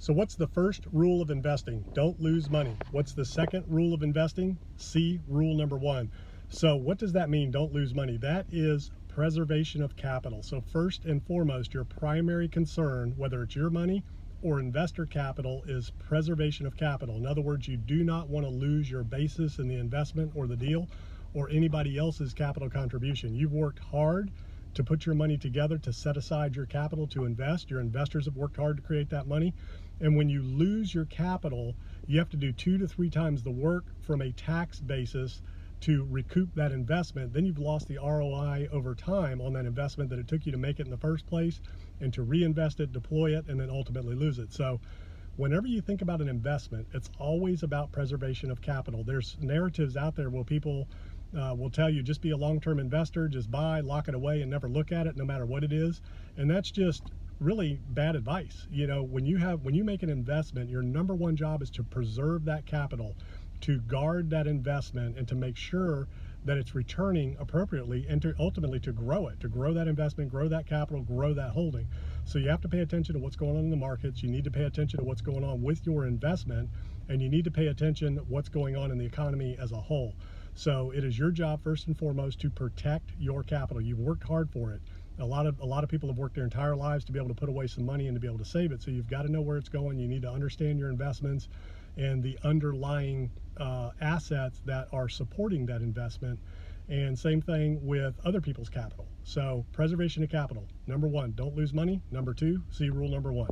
So what's the first rule of investing? Don't lose money. What's the second rule of investing? See rule number 1. So what does that mean, don't lose money? That is preservation of capital. So first and foremost, your primary concern, whether it's your money or investor capital, is preservation of capital. In other words, you do not want to lose your basis in the investment or the deal or anybody else's capital contribution. You've worked hard to put your money together, to set aside your capital to invest. Your investors have worked hard to create that money. And when you lose your capital, you have to do 2 to 3 times the work from a tax basis to recoup that investment. Then you've lost the ROI over time on that investment that it took you to make it in the first place, and to reinvest it, deploy it, and then ultimately lose it. So whenever you think about an investment, it's always about preservation of capital. There's narratives out there where people will tell you just be a long-term investor, just buy, lock it away, and never look at it no matter what it is. And that's just really bad advice. You know, when you make an investment, your number one job is to preserve that capital, to guard that investment, and to make sure that it's returning appropriately, and to ultimately to grow it, to grow that investment, grow that capital, grow that holding. So you have to pay attention to what's going on in the markets. You need to pay attention to what's going on with your investment, and you need to pay attention to what's going on in the economy as a whole. So it is your job first and foremost to protect your capital. You've worked hard for it. A lot of people have worked their entire lives to be able to put away some money and to be able to save it. So you've got to know where it's going. You need to understand your investments and the underlying assets that are supporting that investment. And same thing with other people's capital. So preservation of capital. Number 1, don't lose money. Number 2, see rule number 1.